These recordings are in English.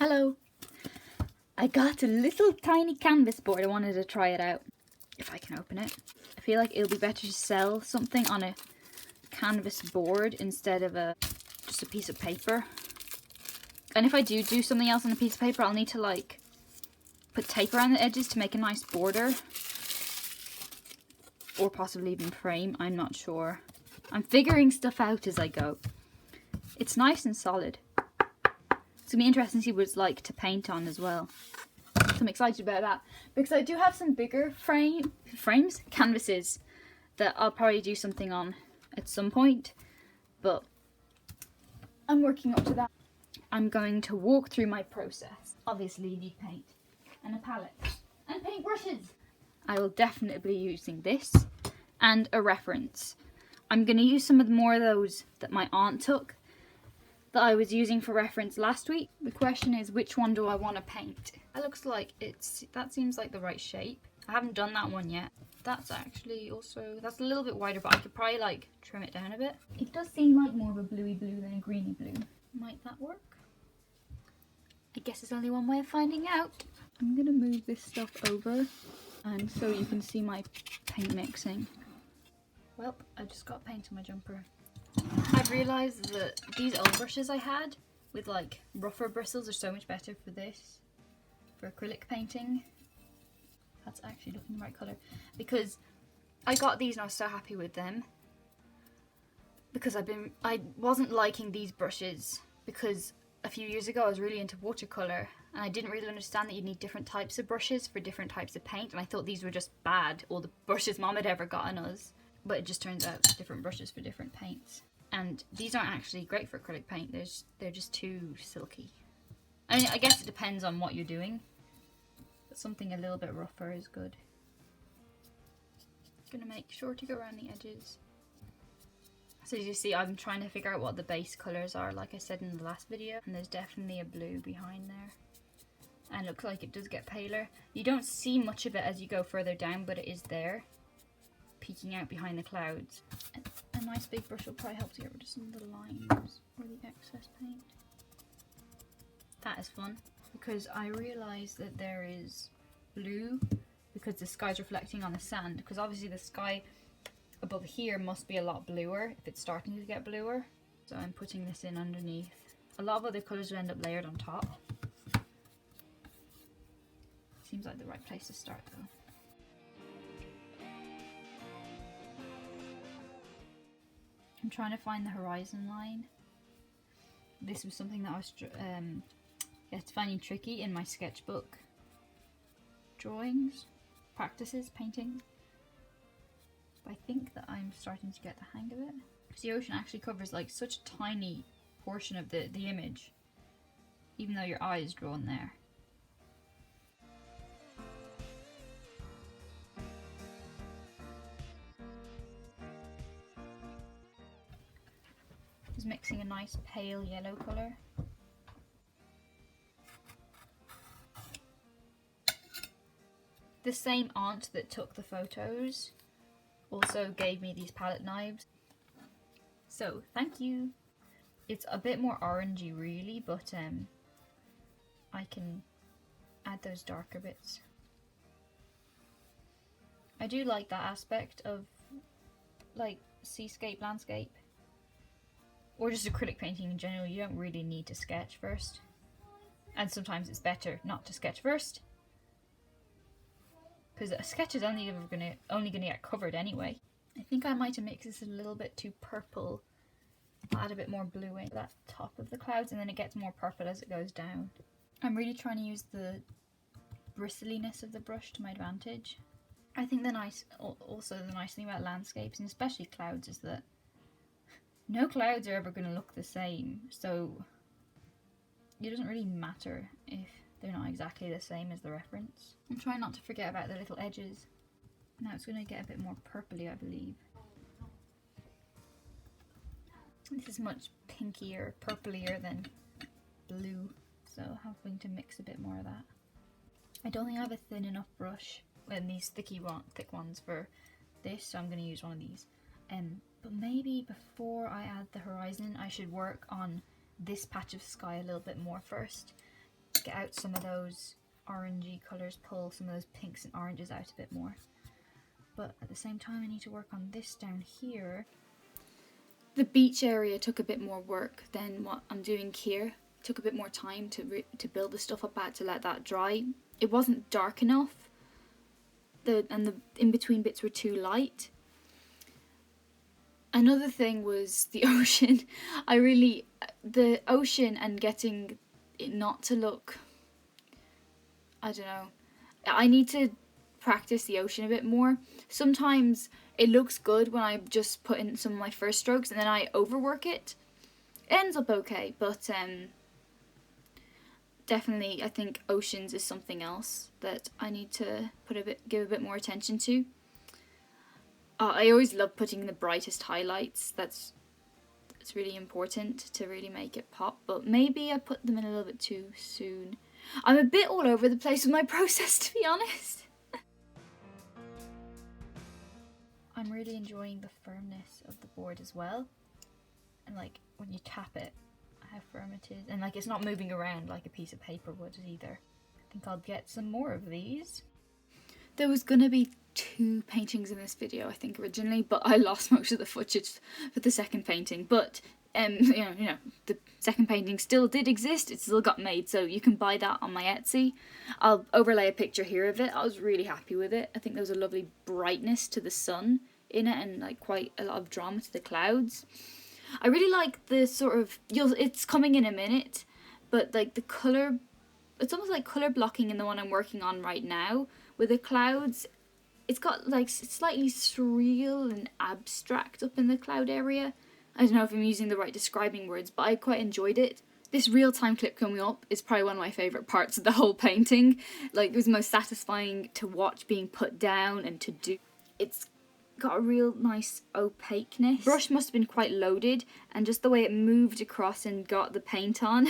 Hello! I got a little tiny canvas board. I wanted to try it out. If I can open it. I feel like it'll be better to sell something on a canvas board instead of just a piece of paper. And if I do something else on a piece of paper, I'll need to like put tape around the edges to make a nice border. Or possibly even frame, I'm not sure. I'm figuring stuff out as I go. It's nice and solid. It's going to be interesting to see what it's like to paint on as well. So I'm excited about that. Because I do have some bigger canvases that I'll probably do something on at some point. But I'm working up to that. I'm going to walk through my process. Obviously you need paint and a palette and paintbrushes. I will definitely be using this and a reference. I'm going to use some of more of those that my aunt took that I was using for reference last week. The question is, which one do I want to paint? That looks like that seems like the right shape. I haven't done that one yet. That's actually also, that's a little bit wider, but I could probably like trim it down a bit. It does seem like more of a bluey blue than a greeny blue. Might that work? I guess there's only one way of finding out. I'm gonna move this stuff over and so you can see my paint mixing. Well, I just got paint on my jumper. I've realised that these old brushes I had with like rougher bristles are so much better for this, for acrylic painting. That's actually looking the right colour. Because I got these and I was so happy with them. Because I wasn't liking these brushes because a few years ago I was really into watercolour and I didn't really understand that you need different types of brushes for different types of paint, and I thought these were just bad, all the brushes Mom had ever gotten us. But it just turns out different brushes for different paints. And these aren't actually great for acrylic paint, they're just too silky. I mean, I guess it depends on what you're doing. But something a little bit rougher is good. I'm gonna make sure to go around the edges. So as you see, I'm trying to figure out what the base colours are, like I said in the last video. And there's definitely a blue behind there. And it looks like it does get paler. You don't see much of it as you go further down, but it is there, peeking out behind the clouds. A nice big brush will probably help to get rid of some of the lines or the excess paint. That is fun, because I realised that there is blue because the sky's reflecting on the sand, because obviously the sky above here must be a lot bluer if it's starting to get bluer. So I'm putting this in underneath. A lot of other colours will end up layered on top. Seems like the right place to start though. I'm trying to find the horizon line. This was something that I was finding tricky in my sketchbook drawings, practices, painting. But I think that I'm starting to get the hang of it. Because the ocean actually covers like such a tiny portion of the image, even though your eye is drawn there. Mixing a nice pale yellow colour. The same aunt that took the photos also gave me these palette knives. So thank you. It's a bit more orangey really, but I can add those darker bits. I do like that aspect of like seascape, landscape. Or just acrylic painting in general, you don't really need to sketch first. And sometimes it's better not to sketch first. Because a sketch is only gonna get covered anyway. I think I might have mixed this a little bit too purple. I'll add a bit more blue in that top of the clouds, and then it gets more purple as it goes down. I'm really trying to use the bristliness of the brush to my advantage. I think the nice thing about landscapes, and especially clouds, is that no clouds are ever going to look the same, so it doesn't really matter if they're not exactly the same as the reference. I'm trying not to forget about the little edges. Now it's going to get a bit more purpley, I believe. This is much pinkier, purplier than blue, so I'm having to mix a bit more of that. I don't think I have a thin enough brush and these thick ones for this, so I'm going to use one of these. But maybe before I add the horizon, I should work on this patch of sky a little bit more first. get out some of those orangey colours, pull some of those pinks and oranges out a bit more. But at the same time I need to work on this down here. The beach area took a bit more work than what I'm doing here. It took a bit more time to build the stuff up. I had to let that dry. It wasn't dark enough. And the in-between bits were too light. Another thing was the ocean. The ocean and getting it not to look, I don't know. I need to practice the ocean a bit more. Sometimes it looks good when I just put in some of my first strokes and then I overwork it. It ends up okay, but definitely I think oceans is something else that I need to give a bit more attention to. I always love putting the brightest highlights. It's really important to really make it pop, but maybe I put them in a little bit too soon. I'm a bit all over the place with my process, to be honest. I'm really enjoying the firmness of the board as well, and like when you tap it, how firm it is, and like it's not moving around like a piece of paper would either. I think I'll get some more of these. There was gonna be 2 paintings in this video, I think, originally, but I lost most of the footage for the second painting. But you know, the second painting still did exist. It still got made, so you can buy that on my Etsy. I'll overlay a picture here of it. I was really happy with it. I think there was a lovely brightness to the sun in it, and like quite a lot of drama to the clouds. I really like the sort of, it's coming in a minute, but like the colour, it's almost like colour blocking in the one I'm working on right now with the clouds. It's got like slightly surreal and abstract up in the cloud area. I don't know if I'm using the right describing words, but I quite enjoyed it. This real-time clip coming up is probably one of my favourite parts of the whole painting. Like, it was the most satisfying to watch being put down and to do. It's got a real nice opaqueness. Brush must have been quite loaded, and just the way it moved across and got the paint on.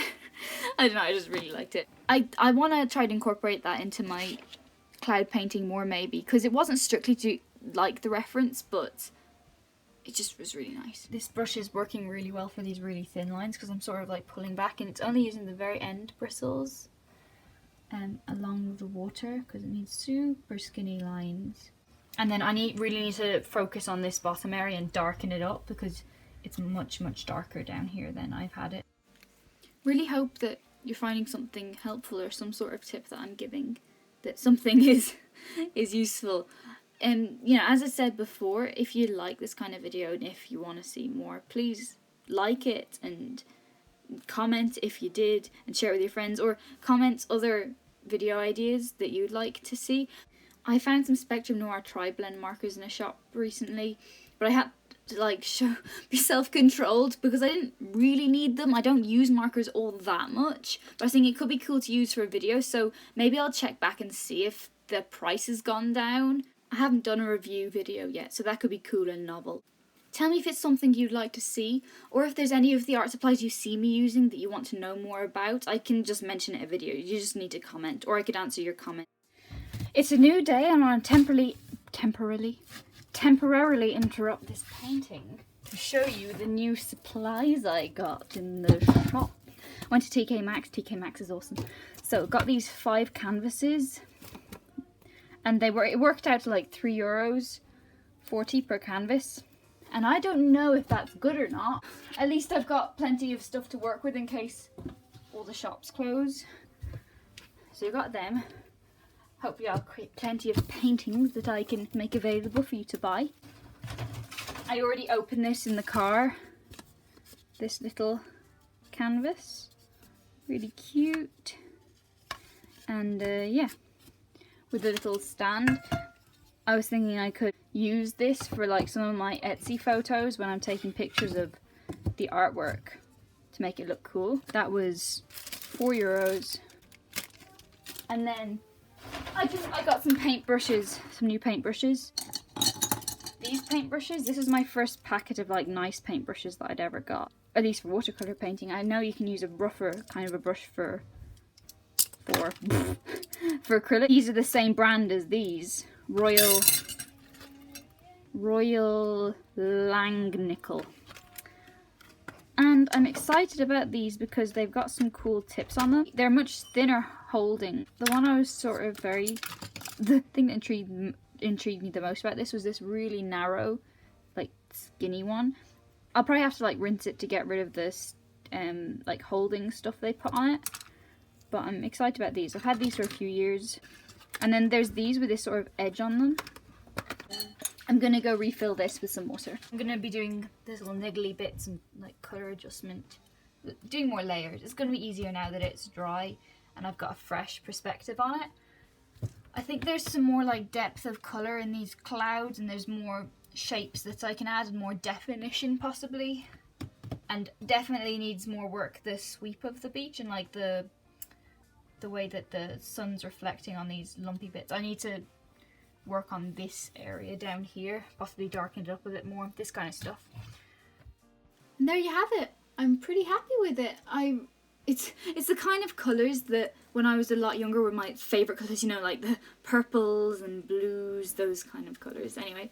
I don't know, I just really liked it. I want to try to incorporate that into my cloud painting more, maybe, because it wasn't strictly to like the reference, but it just was really nice. This brush is working really well for these really thin lines because I'm sort of like pulling back, and it's only using the very end bristles along the water because it needs super skinny lines. And then I really need to focus on this bottom area and darken it up because it's much darker down here than I've had it. Really hope that you're finding something helpful or some sort of tip that I'm giving, that something is useful. And you know, as I said before, if you like this kind of video and if you want to see more, please like it and comment if you did, and share it with your friends, or comment other video ideas that you'd like to see. I found some Spectrum Noir tri-blend markers in a shop recently, but I had to like be self-controlled because I didn't really need them. I don't use markers all that much, but I think it could be cool to use for a video, so maybe I'll check back and see if the price has gone down. I haven't done a review video yet, so that could be cool and novel. Tell me if it's something you'd like to see, or if there's any of the art supplies you see me using that you want to know more about. I can just mention it in a video, you just need to comment, or I could answer your comment. It's a new day and I want to temporarily interrupt this painting to show you the new supplies I got in the shop. Went to TK Maxx. TK Maxx is awesome. So got these 5 canvases, and it worked out to like €3.40 per canvas. And I don't know if that's good or not. At least I've got plenty of stuff to work with in case all the shops close. So you got them. Hopefully I'll create plenty of paintings that I can make available for you to buy. I already opened this in the car. This little canvas. Really cute. And yeah, with a little stand. I was thinking I could use this for like some of my Etsy photos when I'm taking pictures of the artwork to make it look cool. That was €4. And then I got some paintbrushes, some new paintbrushes. These paintbrushes, this is my first packet of like nice paintbrushes that I'd ever got. At least for watercolor painting. I know you can use a rougher kind of a brush for acrylic. These are the same brand as these. Royal Langnickel. And I'm excited about these because they've got some cool tips on them. They're much thinner holding. The one I was the thing that intrigued me the most about this was this really narrow, like skinny one. I'll probably have to like rinse it to get rid of this like holding stuff they put on it. But I'm excited about these. I've had these for a few years. And then there's these with this sort of edge on them. I'm gonna go refill this with some water. I'm gonna be doing this little niggly bits and like colour adjustment, doing more layers. It's gonna be easier now that it's dry and I've got a fresh perspective on it. I think there's some more like depth of colour in these clouds, and there's more shapes that I can add and more definition possibly. And definitely needs more work, the sweep of the beach and like the way that the sun's reflecting on these lumpy bits. I need to work on this area down here, possibly darken it up a bit more, this kind of stuff. And there you have it. I'm pretty happy with it. It's the kind of colours that when I was a lot younger were my favourite colours, you know, like the purples and blues, those kind of colours. Anyway,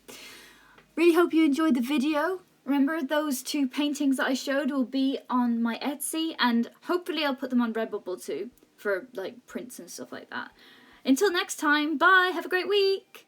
really hope you enjoyed the video. Remember, those 2 paintings that I showed will be on my Etsy, and hopefully I'll put them on Redbubble too for like prints and stuff like that. Until next time, bye, have a great week!